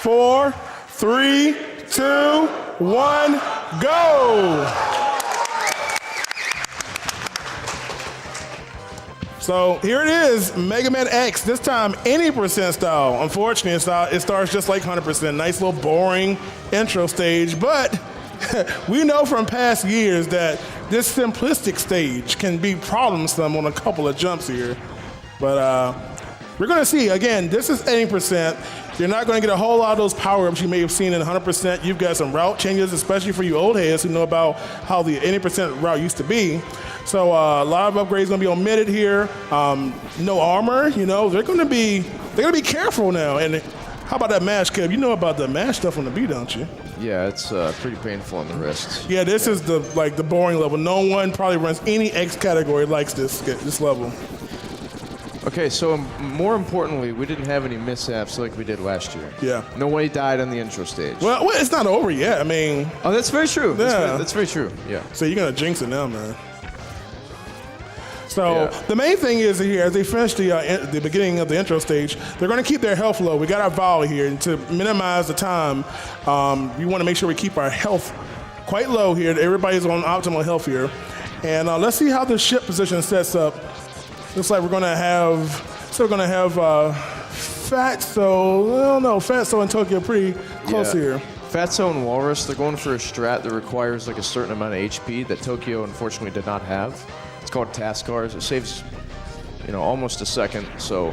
4, 3, 2, 1, go! So here it is, Mega Man X, this time any percent style. Unfortunately, it starts just like 100%. Nice little boring intro stage, but we know from past years that this simplistic stage can be problemsome on a couple of jumps here. But we're gonna see, again, this is 80%. You're not gonna get a whole lot of those power-ups you may have seen in 100%. You've got some route changes, especially for you old heads who know about how the 80% route used to be. So a lot of upgrades gonna be omitted here. No armor, you know, they're gonna be careful now. And how about that mash, Kev? You know about the mash stuff on the B, don't you? Yeah, it's pretty painful on the wrists. Yeah, this is the boring level. No one probably runs any X category likes this level. Okay, so more importantly, we didn't have any mishaps like we did last year. Yeah. Nobody died on the intro stage. Well, it's not over yet. I mean. Oh, that's very true. Yeah. That's very true. Yeah. So you're gonna jinx it now, man. So the main thing is here, as they finish the beginning of the intro stage, they're going to keep their health low. We got our volley here, and to minimize the time, we want to make sure we keep our health quite low here. Everybody's on optimal health here. And let's see how the ship position sets up. Looks like we're going to have, Fatso and Tokyo pretty close here. Fatso and Walrus, they're going for a strat that requires like a certain amount of HP that Tokyo unfortunately did not have. It's called task cars. It saves, almost a second, so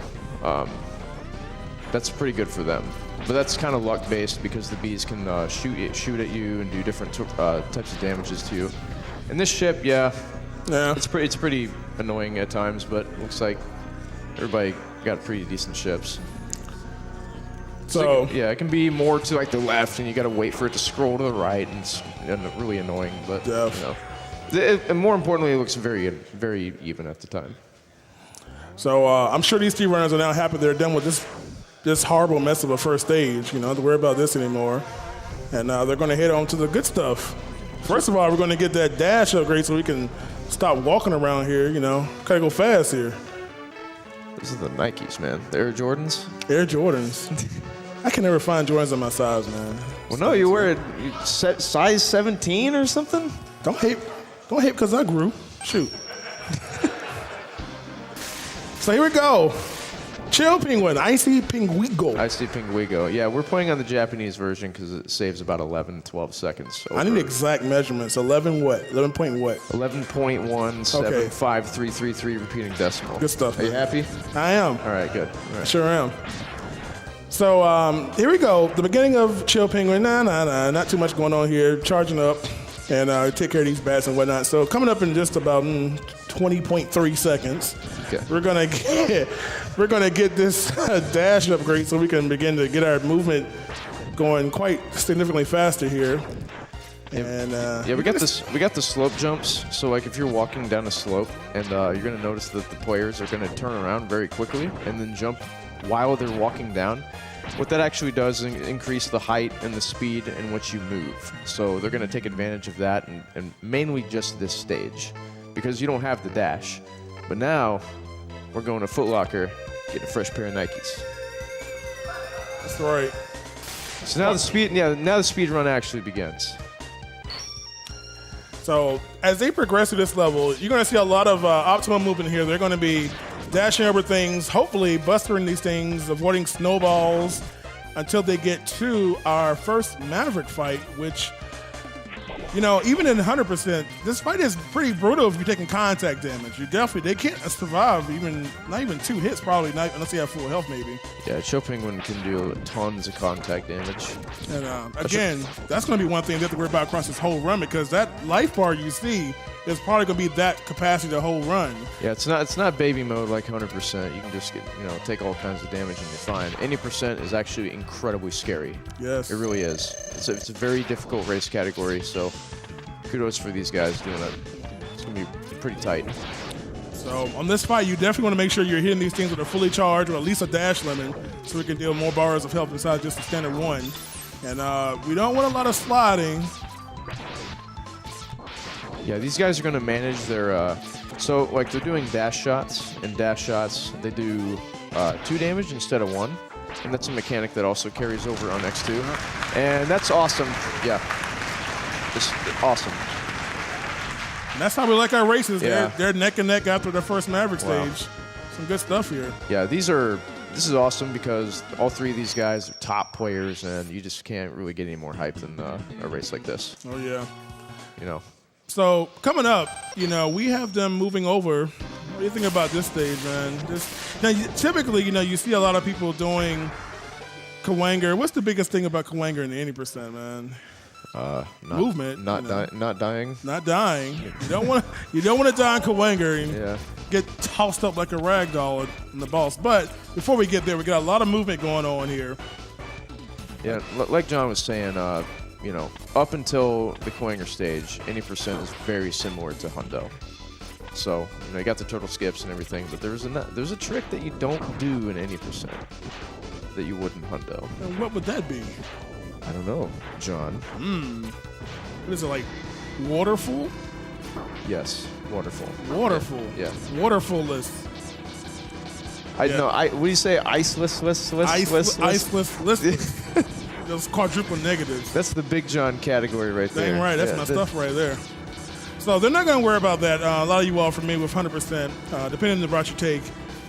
that's pretty good for them. But that's kind of luck based because the bees can shoot at you and do different types of damages to you. And this ship, it's pretty annoying at times, but it looks like everybody got pretty decent ships. So it can be more to like the left, and you got to wait for it to scroll to the right, and it's really annoying. But and more importantly, it looks very, very even at the time. So I'm sure these three runners are now happy they're done with this horrible mess of a first stage. You know, don't have to worry about this anymore. And they're going to head on to the good stuff. First of all, we're going to get that dash upgrade so we can stop walking around here. Gotta go fast here. This is the Nikes, man. The Air Jordans. Air Jordans. I can never find Jordans in my size, man. Well, no, you wear size 17 or something. Don't hate because I grew. Shoot. So here we go. Chill Penguin, Icy Pinguigo. Icy Pinguigo. Yeah, we're playing on the Japanese version because it saves about 11, 12 seconds. I need exact measurements. 11 what? 11 point what? 11.17333 repeating decimal. Good stuff. Are you happy? I am. All right, good. All right. Sure am. So here we go. The beginning of Chill Penguin. Not too much going on here. Charging up. And take care of these bats and whatnot. So coming up in just about 20.3 seconds, okay. We're gonna get this dash upgrade so we can begin to get our movement going quite significantly faster here. And we got the slope jumps. So like if you're walking down a slope and you're gonna notice that the players are gonna turn around very quickly and then jump while they're walking down. What that actually does is increase the height and the speed in which you move. So they're going to take advantage of that, and mainly just this stage, because you don't have the dash. But now, we're going to Foot Locker, get a fresh pair of Nikes. That's right. So now the speed run actually begins. So as they progress through this level, you're going to see a lot of optimal movement here. They're going to be dashing over things, hopefully bustering these things, avoiding snowballs until they get to our first Maverick fight, which, even in 100%, this fight is pretty brutal if you're taking contact damage. They can't survive not even 2 hits probably, not unless they have full health maybe. Yeah, Chill Penguin can do tons of contact damage. And again, that's going to be one thing they have to worry about across this whole run, because that life bar you see is probably going to be that capacity the whole run. Yeah, it's not baby mode like 100%. You can just take all kinds of damage and you're fine. Any percent is actually incredibly scary. Yes. It really is. It's a very difficult race category, so kudos for these guys doing it. It's going to be pretty tight. So on this fight, you definitely want to make sure you're hitting these things with a fully charged or at least a dash lemon so we can deal more bars of health besides just the standard one. And we don't want a lot of sliding. Yeah, these guys are going to manage their... so, like, they're doing dash shots, and dash shots, they do 2 damage instead of 1. And that's a mechanic that also carries over on X2. And that's awesome. Yeah. It's awesome. And that's how we like our races. Yeah. They're neck and neck after the first Maverick stage. Some good stuff here. Yeah, this is awesome because all three of these guys are top players, and you just can't really get any more hype than a race like this. Oh, yeah. You know. So coming up, we have them moving over. What do you think about this stage, man? Typically, you see a lot of people doing Cawanger. What's the biggest thing about Cawanger in the 80%, man? Movement. Not dying. Not dying. You don't want to die on Cawanger and get tossed up like a rag doll in the boss. But before we get there, we got a lot of movement going on here. Yeah, like John was saying, up until the Cawanger stage, any percent is very similar to Hundo. So, you got the turtle skips and everything, but there's a trick that you don't do in any percent that you would in Hundo. And what would that be? I don't know, John. What is it, like waterfall? Yes, waterfall. Waterfall. Yeah. Waterfall-less. What do you say? Iceless. Iceless. Those quadruple negatives. That's the Big John category right there. Dang right. That's my stuff right there. So they're not going to worry about that. A lot of you all familiar with 100%. Depending on the route you take,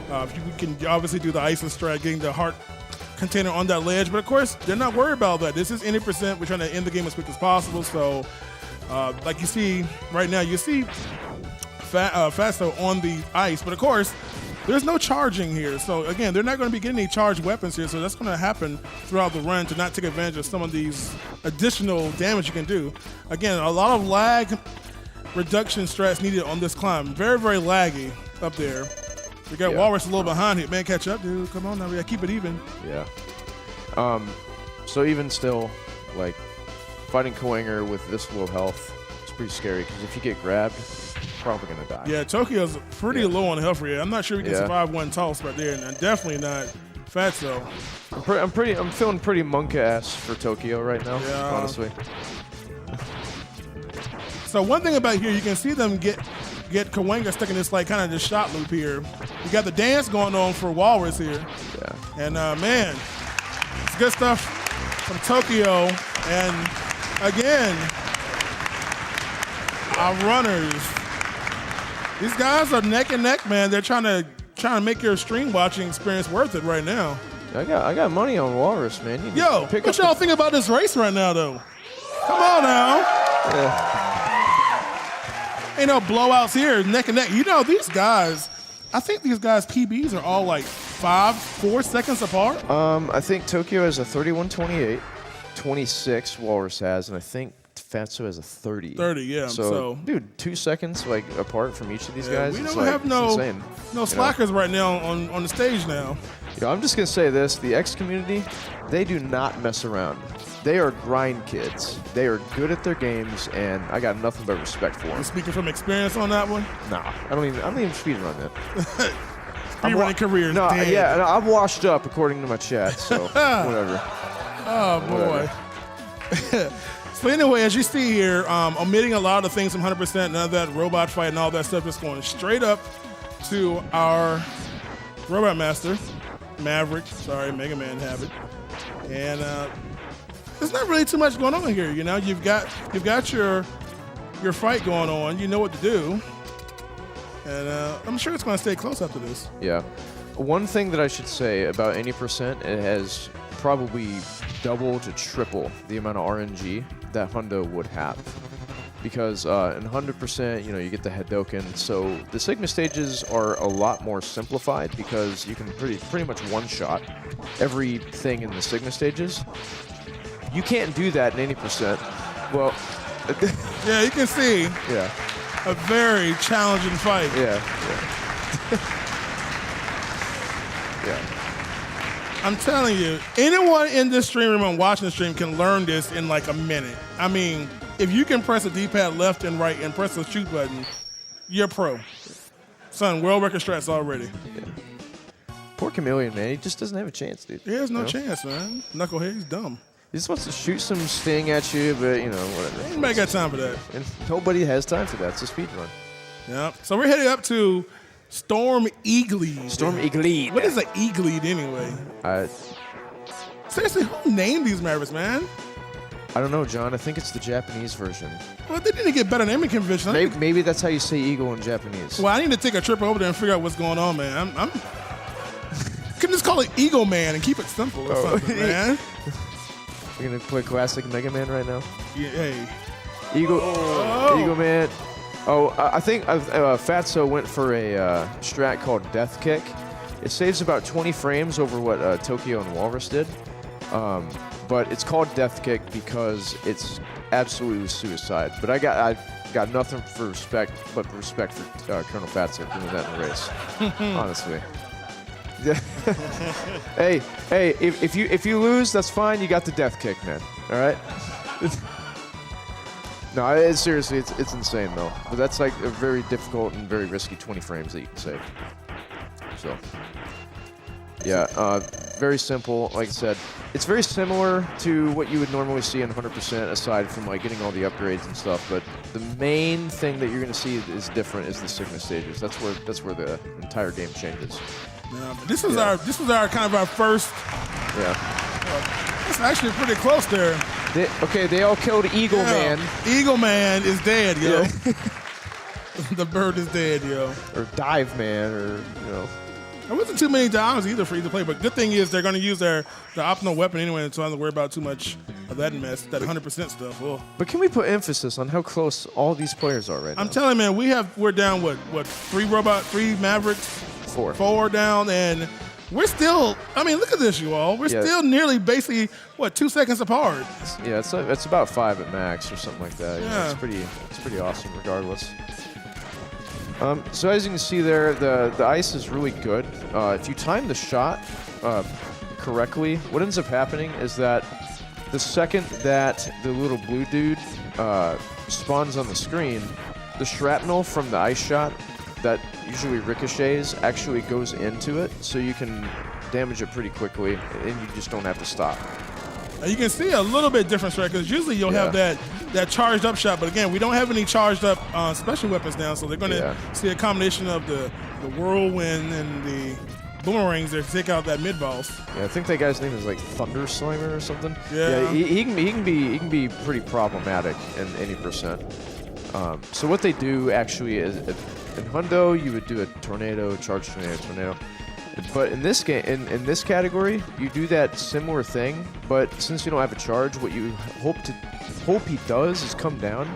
you can obviously do the iceless strat, getting the heart container on that ledge. But of course, they're not worried about that. This is any percent. We're trying to end the game as quick as possible. So, like you see right now, you see Fatso on the ice. But of course, there's no charging here. So again, they're not going to be getting any charged weapons here. So that's going to happen throughout the run to not take advantage of some of these additional damage you can do. Again, a lot of lag reduction strats needed on this climb. Very, very laggy up there. We got Walrus a little behind here. Man, catch up, dude. Come on now. We got to keep it even. Yeah. So even still, like, fighting Cawanger with this low health, it's pretty scary because if you get grabbed, you're probably going to die. Yeah, Tokyo's pretty low on health rate. I'm not sure we can survive one toss right there, and definitely not Fatso. I'm feeling pretty monk-ass for Tokyo right now, honestly. So one thing about here, you can see them get Cawanger stuck in this kind of this shot loop here. You got the dance going on for Walrus here. Yeah. And man, it's good stuff from Tokyo. And again, our runners. These guys are neck and neck, man. They're trying to make your stream watching experience worth it right now. I got money on Walrus, man. What y'all think about this race right now, though? Come on now. Yeah. Ain't no blowouts here, neck and neck. These guys, I think these guys' PBs are all like 4 seconds apart. I think Tokyo has a 31.28, 26 Walrus has, and I think Fatso has a 30. 30, yeah. So, dude, 2 seconds apart from each of these guys. We don't have no slackers right now on the stage now. I'm just gonna say this: the X community, they do not mess around. They are grind kids. They are good at their games, and I got nothing but respect for them. You speaking from experience on that one? Nah, I don't even speedrun that. Speedrunning career is dead. Yeah, I'm washed up according to my chat, so whatever. Oh boy. So anyway, as you see here, omitting a lot of things from 100%, none of that robot fight and all that stuff, just going straight up to our Robot Master, Maverick. Sorry, Mega Man Habit. And there's not really too much going on here. You've got your fight going on. You know what to do, and I'm sure it's going to stay close after this. Yeah. One thing that I should say about any percent, it has probably double to triple the amount of RNG that Hundo would have. Because in 100%, you get the Hadoken. So the Sigma stages are a lot more simplified because you can pretty much one-shot everything in the Sigma stages. You can't do that in any percent. Well, yeah, you can see. Yeah. A very challenging fight. Yeah. Yeah. I'm telling you, anyone in this stream room and watching the stream can learn this in like a minute. I mean, if you can press the D-pad left and right and press the shoot button, you're pro. Son, world record strats already. Yeah. Poor Chameleon, man. He just doesn't have a chance, dude. He has no chance, man. Knucklehead, he's dumb. He just wants to shoot some sting at you, but, whatever. Anybody got time for that? And nobody has time for that. It's a speed run. Yeah. So we're heading up to Storm Eagleed. Storm Eagleed. What is an Eagleed anyway? Seriously, who named these Mavericks, man? I don't know, John. I think it's the Japanese version. Well, they need to get better naming convention. Maybe that's how you say eagle in Japanese. Well, I need to take a trip over there and figure out what's going on, man. I'm can just call it Eagle Man and keep it simple or something, man. We're gonna play classic Mega Man right now. Yeah, hey. Eagle Man. Oh, I think Fatso went for a strat called Death Kick. It saves about 20 frames over what Tokyo and Walrus did. But it's called Death Kick because it's absolutely suicide. But I got nothing for respect for Colonel Fatso doing that in the race. Honestly. hey, if you lose, that's fine. You got the Death Kick, man. All right. No, seriously, it's insane though. But that's like a very difficult and very risky 20 frames that you can save. So, yeah, very simple. Like I said, it's very similar to what you would normally see in 100%, aside from like getting all the upgrades and stuff. But the main thing that you're going to see is different is the Sigma stages. That's where the entire game changes. Yeah, but this is our kind of our first. Yeah. It's actually pretty close there. They all killed Eagle Man. Eagle Man is dead, yo. Yeah. The bird is dead, yo. Or Dive Man, or you know. There wasn't too many dives either for you to play, but good thing is they're going to use their optional weapon anyway, so I don't have to worry about too much of that mess, that 100% stuff. Oh. But can we put emphasis on how close all these players are right now? I'm telling you, man, we're down what 3 Mavericks, 4 down, and we're still. I mean, look at this, you all. We're still nearly basically 2 seconds apart. Yeah, it's about 5 at max or something like that. Yeah, it's pretty awesome regardless. So as you can see there, the ice is really good. If you time the shot correctly, what ends up happening is that the second that the little blue dude spawns on the screen, the shrapnel from the ice shot that usually ricochets actually goes into it, so you can damage it pretty quickly, and you just don't have to stop. You can see a little bit different strike, because usually you'll have that charged up shot, but again, we don't have any charged up special weapons now, so they're going to see a combination of the whirlwind and the boomerangs there to take out that mid boss. Yeah, I think that guy's name is like Thunder Slimer or something. Yeah, he can be pretty problematic in any percent. So what they do actually is in Hundo you would do a tornado, charge tornado. But in this game, in this category, you do that similar thing. But since you don't have a charge, what you hope he does is come down,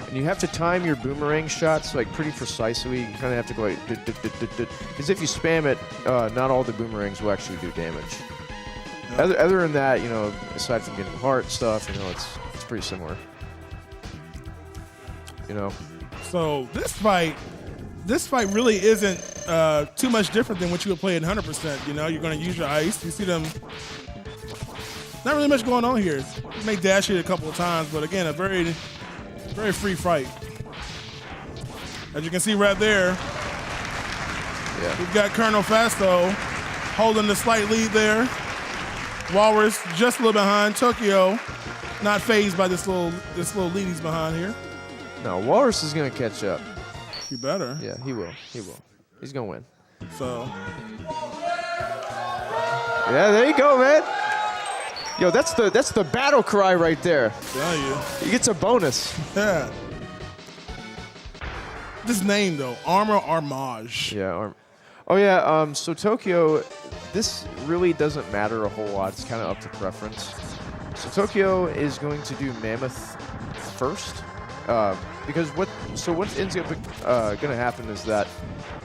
and you have to time your boomerang shots like pretty precisely. You kind of have to go like, because if you spam it, not all the boomerangs will actually do damage. Yeah. Other than that, you know, aside from getting heart stuff, you know, it's pretty similar. You know. So this fight really isn't too much different than what you would play at 100%. You know, you're going to use your ice. You see them. Not really much going on here. You may dash it a couple of times, but again, a very, very free fight. As you can see right there, we've got Colonel Fasto holding the slight lead there. Walrus just a little behind. Tokyo not fazed by this little lead he's behind here. No, Walrus is going to catch up. You better. Yeah, he will. He's going to win. So. Yeah, there you go, man. Yo, that's the battle cry right there. Tell you. He gets a bonus. Yeah. This name though, Armor Armage. Yeah. Oh yeah. So Tokyo, this really doesn't matter a whole lot. It's kind of up to preference. So Tokyo is going to do Mammoth first, because what ends up going to happen is that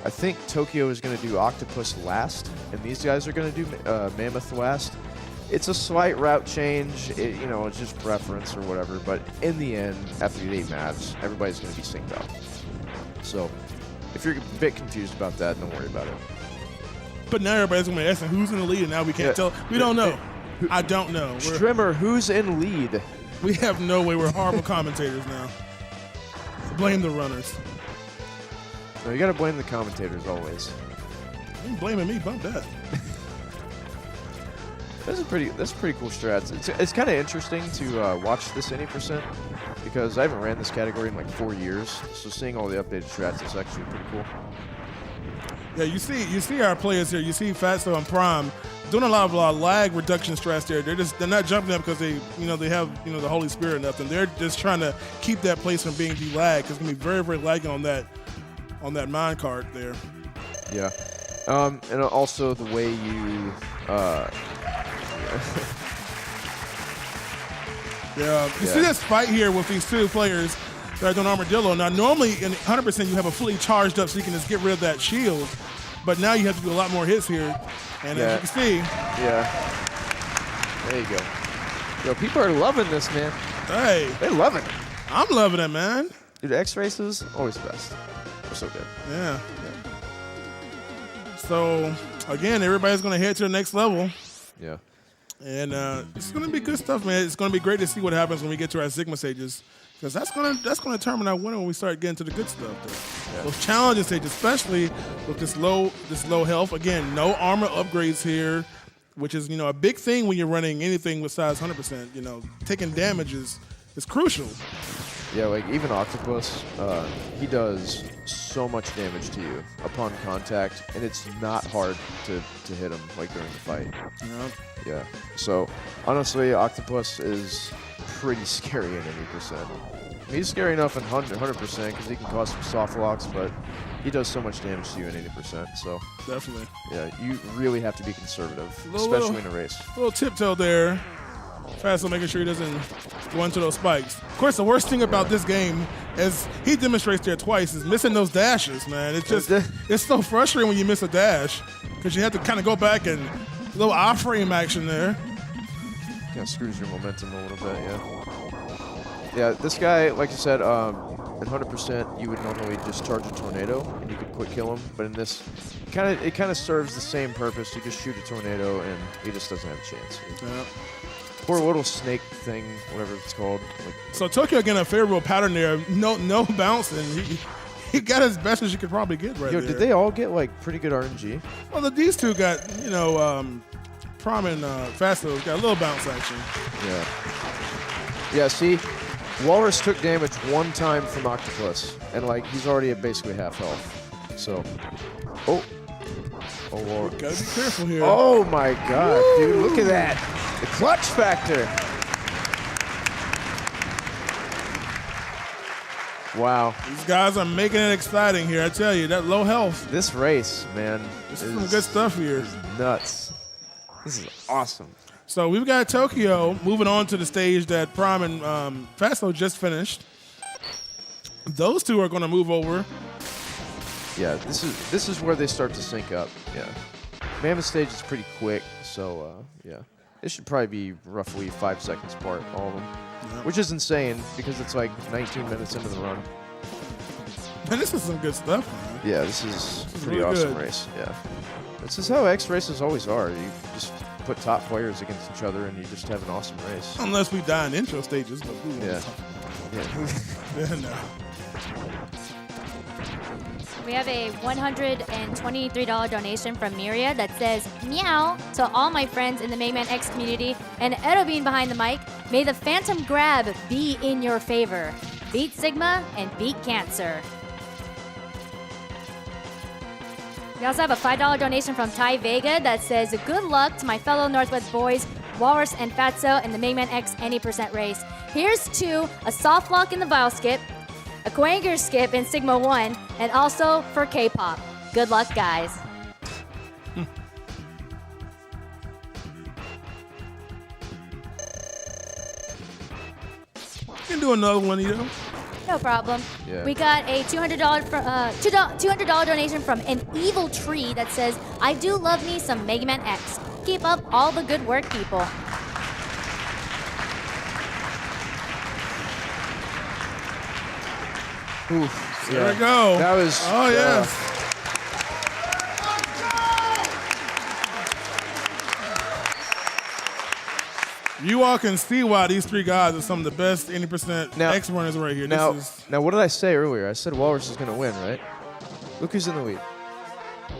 I think Tokyo is going to do Octopus last, and these guys are going to do Mammoth last. It's a slight route change, it's just preference or whatever, but in the end, after the 8 maps, everybody's going to be synced up. So, if you're a bit confused about that, don't worry about it. But now everybody's going to be asking who's in the lead, and now we can't tell. We don't know. I don't know. Strimmer, who's in lead? We have no way. We're horrible commentators now. Blame the runners. No, you got to blame the commentators always. You ain't blaming me, bump that. That's pretty cool strats. It's kind of interesting to watch this any percent, because I haven't ran this category in like 4 years. So seeing all the updated strats is actually pretty cool. Yeah, you see our players here. You see Fatso and Prime doing a lot of lag reduction strats there. They're not jumping up because they have the Holy Spirit or nothing. They're just trying to keep that place from being de-lagged because it's gonna be very, very laggy on that mine cart there. Yeah, and also the way you. You see this fight here with these two players that are doing Armadillo. Now, normally in 100% you have a fully charged up so you can just get rid of that shield, but now you have to do a lot more hits here. And as you can see. Yeah. There you go. Yo, people are loving this, man. Hey. They love it. I'm loving it, man. Dude, X races, always the best. They're so good. Yeah. So, again, everybody's going to head to the next level. Yeah. And it's going to be good stuff, man. It's going to be great to see what happens when we get to our Sigma stages, because that's going to determine our winner when we start getting to the good stuff. Yeah. Those challenges stages, especially with this low health. Again, no armor upgrades here, which is a big thing when you're running anything with size 100%. Taking damage is crucial. Yeah, like even Octopus, he does so much damage to you upon contact, and it's not hard to hit him like during the fight. Yeah. So honestly, Octopus is pretty scary in 80%. He's scary enough in 100% because he can cause some soft locks, but he does so much damage to you in 80%. So definitely. Yeah, you really have to be conservative, especially in a race. Little tiptoe there. Fatso making sure he doesn't go into those spikes. Of course, the worst thing about this game, as he demonstrates there twice, is missing those dashes, man. It's so frustrating when you miss a dash because you have to kind of go back and a little I-frame action there. Kind of screws your momentum a little bit, yeah. Yeah, this guy, like you said, at 100%, you would normally just charge a tornado and you could quick kill him. But in this, it kind of serves the same purpose. You just shoot a tornado and he just doesn't have a chance. Yeah. Poor little snake thing, whatever it's called. So Tokyo getting a favorable pattern there. No bouncing. He got as best as you could probably get right there. Did they all get pretty good RNG? Well, these two got Prom and Fatso got a little bounce action. Yeah. Yeah. See, Walrus took damage one time from Octopus, and he's already at basically half health. So, oh Lord. Gotta be careful here. Oh my God, dude! Look at that. The clutch factor. Wow. These guys are making it exciting here. I tell you, that low health. This race, man. This is some good stuff here. Is nuts. This is awesome. So we've got Tokyo moving on to the stage that Prime and Fatso just finished. Those two are going to move over. Yeah, this is where they start to sync up. Yeah. Mammoth stage is pretty quick, so yeah. It should probably be roughly 5 seconds apart, all of them. Yep. Which is insane because it's 19 minutes into the run. Man, this is some good stuff, man. Yeah, this is a pretty really awesome race. Yeah. This is how X races always are. You just put top players against each other and you just have an awesome race. Unless we die in intro stages, but we won't. Yeah. No. We have a $123 donation from Miria that says, meow to all my friends in the Mega Man X community and Edobean behind the mic. May the Phantom Grab be in your favor. Beat Sigma and beat cancer. We also have a $5 donation from Ty Vega that says, good luck to my fellow Northwest boys, Walrus and Fatso in the Mega Man X 80% race. Here's to a soft lock in the Vile skip, a Quanger skip in Sigma 1, and also for K-pop. Good luck, guys. You can do another one, Ito. No problem. Yeah. We got a $200 donation from an evil tree that says, I do love me some Mega Man X. Keep up all the good work, people. Oof, there we go. That was. Oh, yes. You all can see why these three guys are some of the best 80% X runners right here. Now, what did I say earlier? I said Walrus is going to win, right? Look who's in the lead.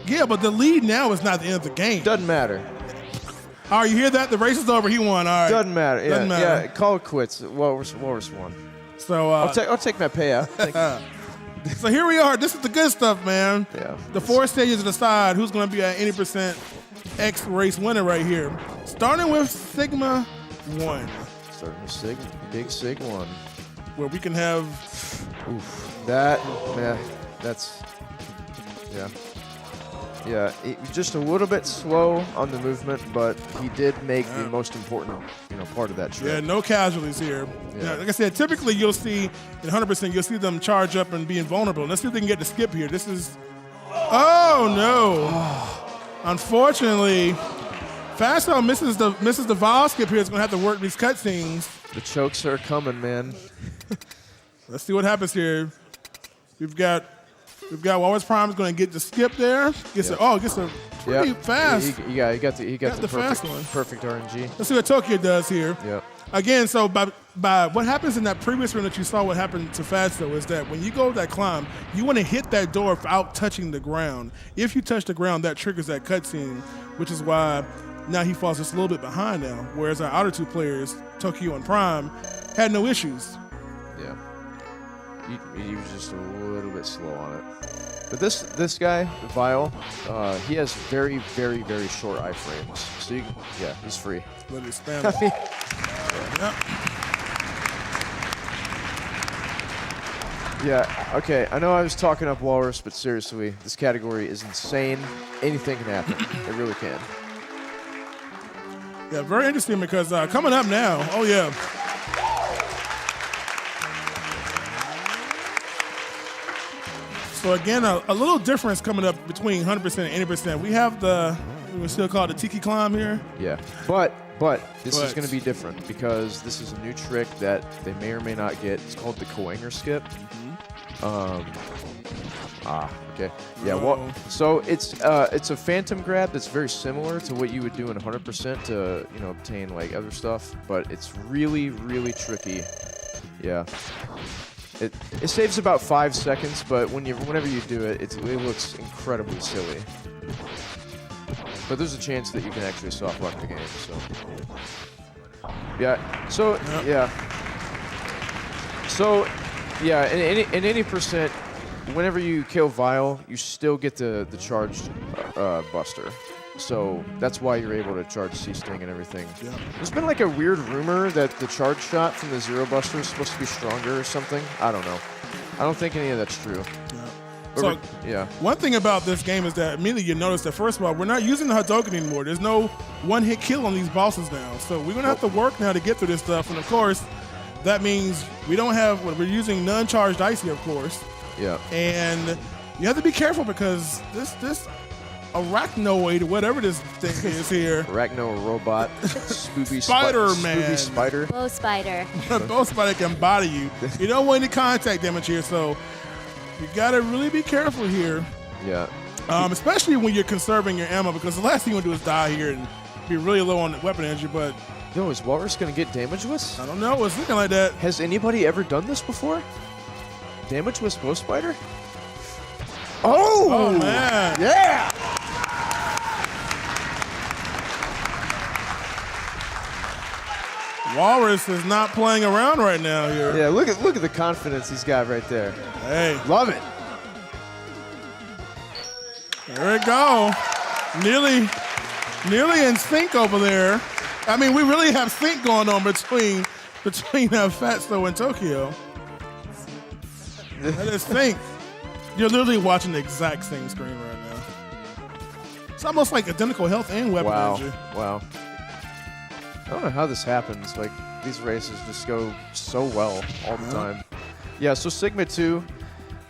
Yeah, but the lead now is not the end of the game. Doesn't matter. All right, you hear that? The race is over. He won. All right. Doesn't matter. Doesn't matter. Yeah, call it quits. Walrus won. So I'll take my payout. So here we are. This is the good stuff, man. Yeah. The 4 stages to decide who's going to be an 80% X race winner right here. Starting with Sigma 1. Starting with Big Sig 1. Where we can have... Oof. That's... Yeah. Yeah, just a little bit slow on the movement, but he did make the most important, part of that trip. Yeah, no casualties here. Yeah. Now, like I said, typically you'll see, in 100%, you'll see them charge up and be invulnerable. Let's see if they can get the skip here. This is... Oh, no. Unfortunately, Fatso misses the Vol skip here. It's going to have to work these cutscenes. The chokes are coming, man. Let's see what happens here. We've got Walrus Prime is going to get the skip there. Gets a pretty fast. He got the fast one. Perfect RNG. Let's see what Tokyo does here. Yep. Again, so by what happens in that previous room that you saw what happened to Fatso is that when you go that climb, you want to hit that door without touching the ground. If you touch the ground, that triggers that cutscene, which is why now he falls just a little bit behind now. Whereas our other two players, Tokyo and Prime, had no issues. Yeah. He was just a little bit slow on it. But this guy, Vile, he has very, very, very short iframes. So he's free. Let me spam it. Yeah, okay, I know I was talking up Walrus, but seriously, this category is insane. Anything can happen. It really can. Yeah, very interesting because coming up now, oh yeah. So again, a little difference coming up between 100% and 80%. We have we still call it the Tiki Climb here. Yeah, but this is going to be different because this is a new trick that they may or may not get. It's called the Coanger skip. Okay. Yeah, well, so it's a phantom grab that's very similar to what you would do in 100% to, obtain like other stuff, but it's really, really tricky. Yeah. It saves about 5 seconds, but whenever you do it, it looks incredibly silly. But there's a chance that you can actually soft lock the game. So yeah. So yeah. In any percent, whenever you kill Vile, you still get the charged Buster. So that's why you're able to charge C-Sting and everything. Yeah. There's been like a weird rumor that the charge shot from the Zero Buster is supposed to be stronger or something. I don't know. I don't think any of that's true. So, one thing about this game is that immediately you notice that, first of all, we're not using the Hadouken anymore. There's no one-hit kill on these bosses now. So we're going to have to work now to get through this stuff. And, of course, that means we're using non-charged Icy, of course. Yeah. And you have to be careful because this arachnoid, whatever this thing is here. Arachno robot. Spoopy Spider-Man. Spoopy spider. Bow spider. Bow spider can body you. You don't want any contact damage here, so you got to really be careful here. Yeah. Especially when you're conserving your ammo, because the last thing you want to do is die here and be really low on weapon energy, but... Yo, is Walrus going to get damageless? I don't know. It's looking like that. Has anybody ever done this before? Damageless Bow Spider? Oh! Man. Yeah! Walrus is not playing around right now here. Yeah, look at the confidence he's got right there. Hey. Love it. There we go. Nearly in sync over there. I mean, we really have sync going on between Fatso and Tokyo. That is sync. You're literally watching the exact same screen right now. It's almost like identical health and weapon energy. Wow. I don't know how this happens. Like, these races just go so well all the time. Yeah, so Sigma 2,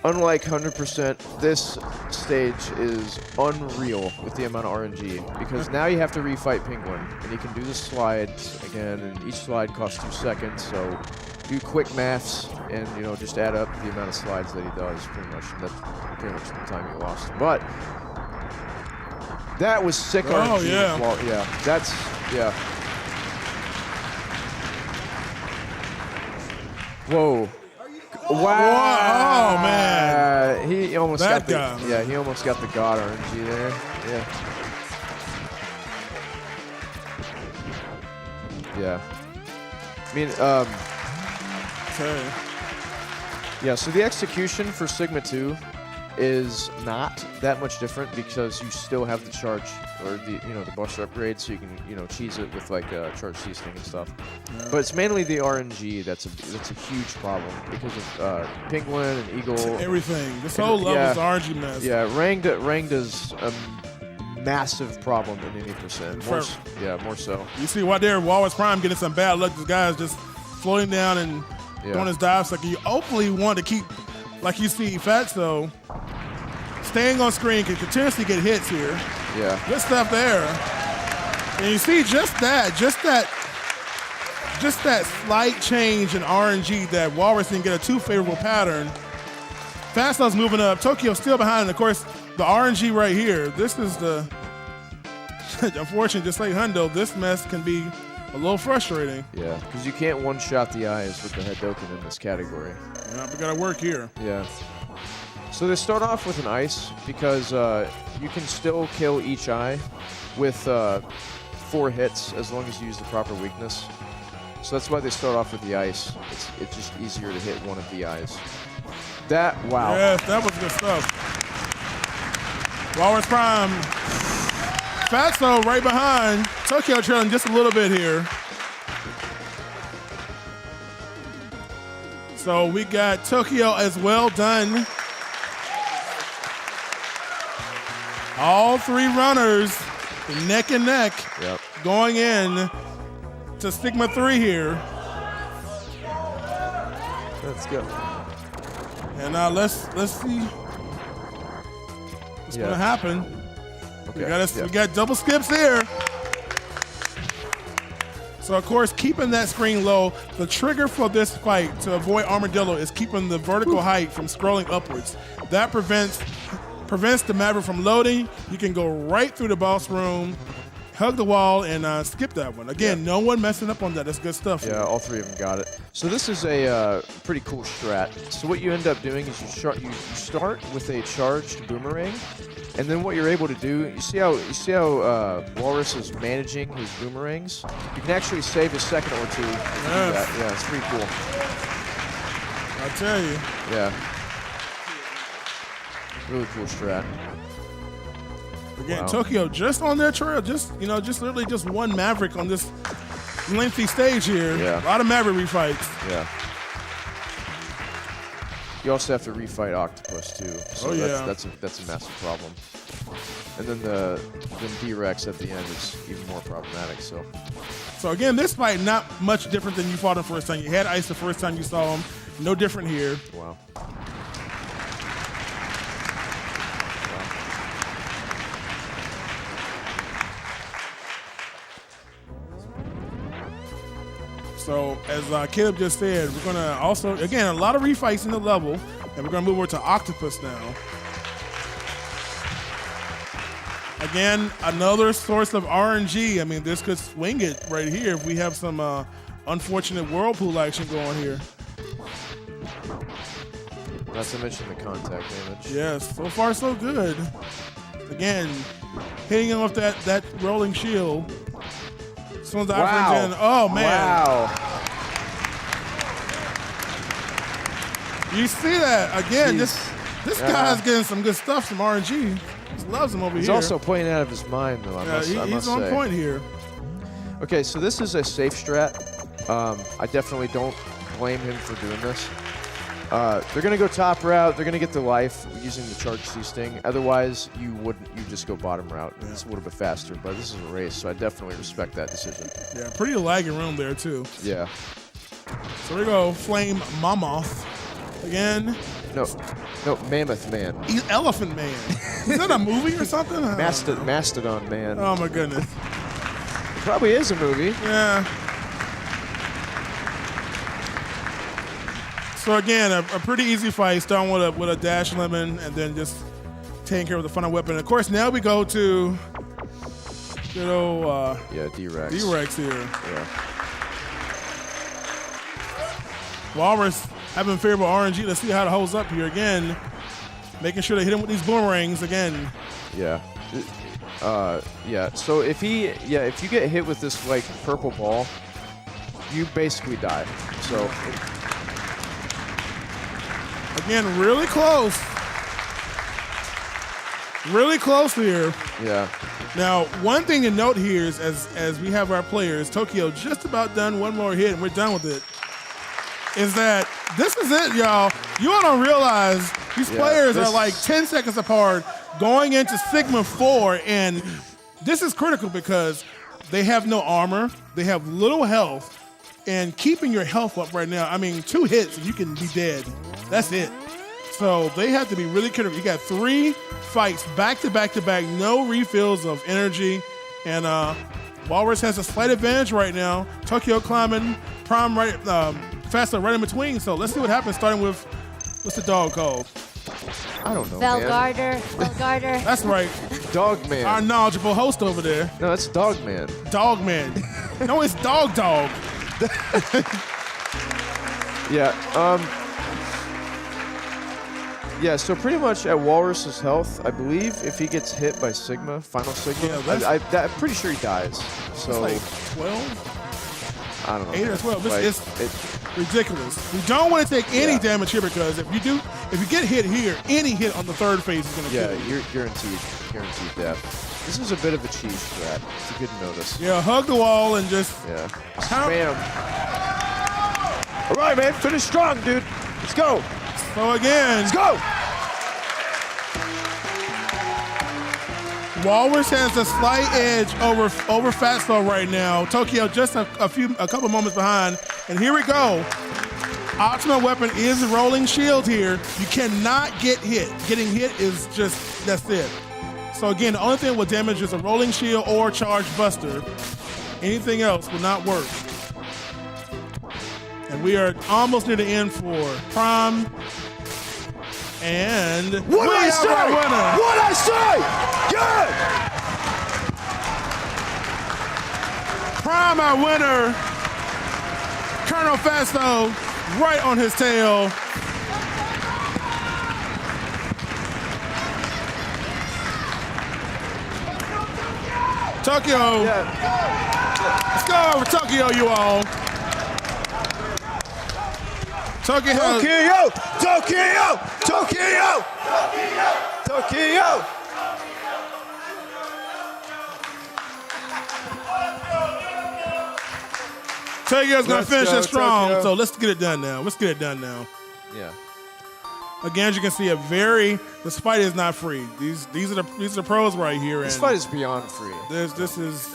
unlike 100%, this stage is unreal with the amount of RNG because now you have to refight Penguin, and you can do the slides again, and each slide costs 2 seconds, so do quick maths and, just add up the amount of slides that he does, pretty much, and that's pretty much the time he lost. But that was sick RNG. Oh, yeah. Well, yeah. Whoa. Wow. Oh, man. He almost that got the guy, yeah, he almost got the God RNG there. Yeah. I mean, Okay. Yeah, so the execution for Sigma 2 is not that much different because you still have the charge or the buster upgrade, so you can cheese it with like charge seasoning and stuff. Yeah. But it's mainly the RNG that's a huge problem because of Penguin and Eagle. Everything. This whole level is RNG mess. Yeah, Ranged is a massive problem in any percent. More so. You see right there, Walrus Prime getting some bad luck. This guy is just floating down and doing his dive sucker. You hopefully want to keep, like you see, Fatso staying on screen, can continuously get hits here. Yeah. Good stuff there. And you see just that slight change in RNG that Walrus didn't get a too favorable pattern. Fatso's moving up. Tokyo still behind. And of course, the RNG right here. This is the unfortunately, just like Hundo, this mess can be a little frustrating. Yeah, because you can't one-shot the eyes with the Hadoken in this category. Yeah, we gotta work here. Yeah. So they start off with an ice because you can still kill each eye with 4 hits as long as you use the proper weakness. So that's why they start off with the ice. It's just easier to hit one of the eyes. Wow. Yes, that was good stuff. Walrus Prime. Fatso right behind. Tokyo trailing just a little bit here. So we got Tokyo as well done. All 3 runners neck and neck going in to Sigma 3 here. Let's go. And now let's see what's going to happen. Okay. We got double skips here. So, of course, keeping that screen low, the trigger for this fight to avoid Armadillo is keeping the vertical height from scrolling upwards. That prevents the Maverick from loading. You can go right through the boss room, hug the wall, and skip that one. Again, no one messing up on that. That's good stuff. Yeah, all 3 of them got it. So this is a pretty cool strat. So what you end up doing is you start with a charged boomerang, and then what you're able to do, you see how Walrus is managing his boomerangs? You can actually save a second or 2 if you do that. Yeah, it's pretty cool. I tell you. Yeah. Really cool strat. Again, Tokyo just on their trail, just literally just one Maverick on this lengthy stage here. Yeah. A lot of Maverick refights. Yeah. You also have to refight Octopus too. So that's a massive problem. And then D-Rex at the end is even more problematic. So again, this fight not much different than you fought him first time. You had Ice the first time you saw him. No different here. Wow. So, as Caleb just said, we're going to also, again, a lot of refights in the level, and we're going to move over to Octopus now. Again, another source of RNG. I mean, this could swing it right here if we have some unfortunate whirlpool action going here. Not to mention the contact damage. Yes, so far so good. Again, hitting him with that rolling shield. As soon as I in, oh man! Wow! You see that again? This guy's getting some good stuff from RNG. He loves him over here. He's also playing out of his mind, though. I must he's on say. point here. Okay, so this is a safe strat. I definitely don't blame him for doing this. They're gonna go top route. They're gonna get the life using the charge C-Sting. Otherwise, you just go bottom route. Yeah. It's a little bit faster, but this is a race, so I definitely respect that decision. Yeah, pretty lagging room there too. Yeah. So we go Flame Mammoth again. No, Mammoth Man. Elephant Man. Is that a movie or something? Mastodon Man. Oh my goodness. It probably is a movie. Yeah. So again, a pretty easy fight, starting with a dash lemon and then just taking care of the final weapon. Of course, now we go to D-Rex. D-Rex here. Yeah. Walrus having favorable RNG. Let's see how it holds up here again. Making sure they hit him with these boomerangs again. Yeah. So if you get hit with this like purple ball, you basically die. So Again, really close. Really close here. Yeah. Now, one thing to note here is as we have our players, Tokyo just about done one more hit and we're done with it, is that this is it, y'all. You all don't realize these players are like 10 seconds apart going into Sigma 4, and this is critical because they have no armor, they have little health, and keeping your health up right now, I mean, 2 hits and you can be dead. That's it. So they have to be really careful. You got 3 fights back to back to back, no refills of energy, and Walrus has a slight advantage right now. Tokyo climbing, Prime right, Faster right in between. So let's see what happens. Starting with what's the dog called? I don't know. Velgarder. That's right. Dogman. Our knowledgeable host over there. No, that's Dogman. Dogman. No, it's Dog. Yeah. Yeah, so pretty much at Walrus's health, I believe if he gets hit by Sigma, Final Sigma, I'm pretty sure he dies. So it's like 12? I don't know. 8 or 12. Like, It's ridiculous. We don't want to take any damage here because if you get hit here, any hit on the third phase is going to kill you. Yeah, you're guaranteed death. This is a bit of a cheese strat. It's a good notice. Yeah, hug the wall and just spam. All right, man, finish strong, dude. Let's go. So again, let's go. Walrus has a slight edge over Fatso right now. Tokyo just a couple moments behind. And here we go. Ultimate weapon is rolling shield here. You cannot get hit. Getting hit is just, that's it. So again, the only thing will damage is a rolling shield or charge buster. Anything else will not work. And we are almost near the end for Prime. And what I say? What I say? Good. Prime, our winner. Colonel Fasto, right on his tail. Tokyo. Let's go over Tokyo, you all. Tokyo. Tokyo's gonna finish it strong, Tokyo. So let's get it done now. Yeah. Again, as you can see, this fight is not free. These are the pros right here. This fight is beyond free. This is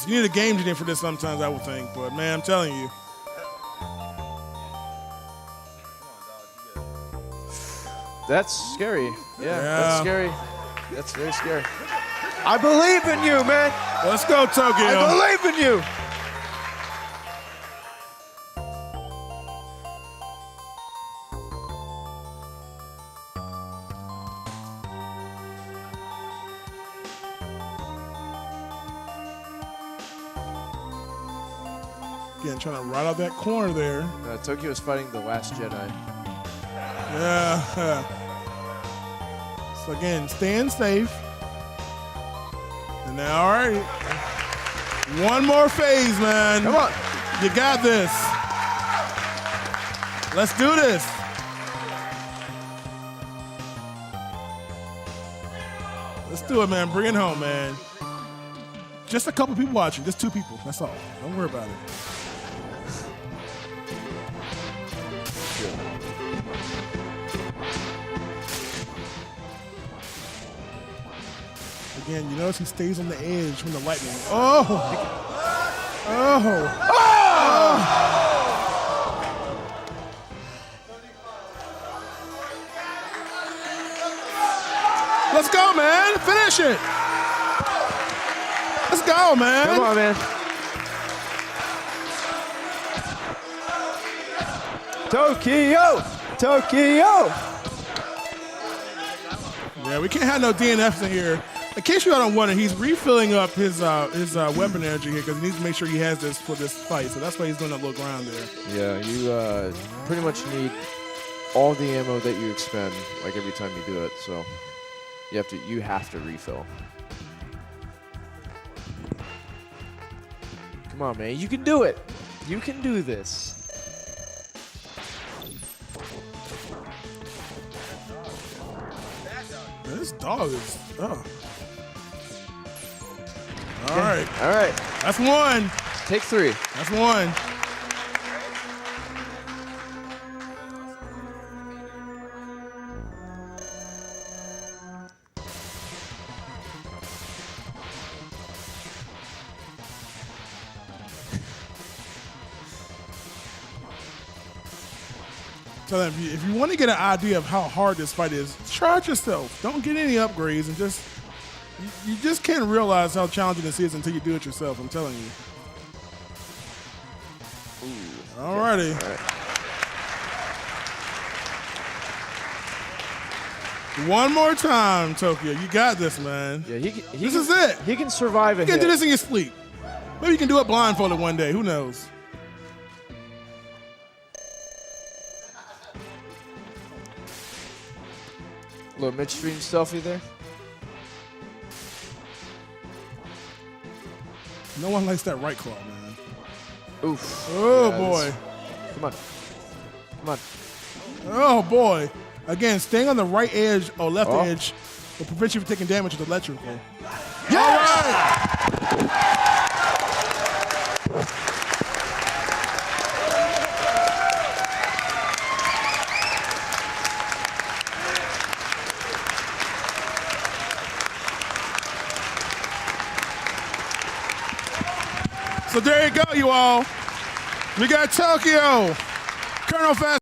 you need a game engineer for this sometimes, I would think. But man, I'm telling you. That's scary. Yeah, that's scary. That's very scary. I believe in you, man. Let's go, Tokyo. I believe in you. Again, trying to ride out that corner there. Tokyo is fighting the Last Jedi. Yeah. So again, staying safe. And now, all right. One more phase, man. Come on. You got this. Let's do this. Let's do it, man. Bring it home, man. Just a couple people watching. Just 2 people. That's all. Don't worry about it. Again, you notice he stays on the edge from the lightning. Oh! Let's go, man. Finish it. Let's go, man. Come on, man. Tokyo. Yeah, we can't have no DNFs in here. In case you don't wonder, he's refilling up his weapon energy here because he needs to make sure he has this for this fight. So that's why he's doing that little grind there. Yeah, you pretty much need all the ammo that you expend, like every time you do it. So you have to refill. Come on, man, you can do it. You can do this. dog is. Oh. All right. All right. That's one. Take 3. That's one. So if you want to get an idea of how hard this fight is, try it yourself. Don't get any upgrades and you just can't realize how challenging this is until you do it yourself, I'm telling you. Ooh, alrighty. All right. One more time, Tokyo. You got this, man. Yeah, this is it. He can survive a You can hit. do this in your sleep. Maybe you can do it blindfolded one day. Who knows? A little midstream stealthy there. No one likes that right claw, man. Oof. Oh, Yeah, boy. Come on. Come on. Oh, boy. Again, staying on the right edge or left edge will prevent you from taking damage with electrical. Yes! So there you go, you all. We got Tokyo, Colonel Fast.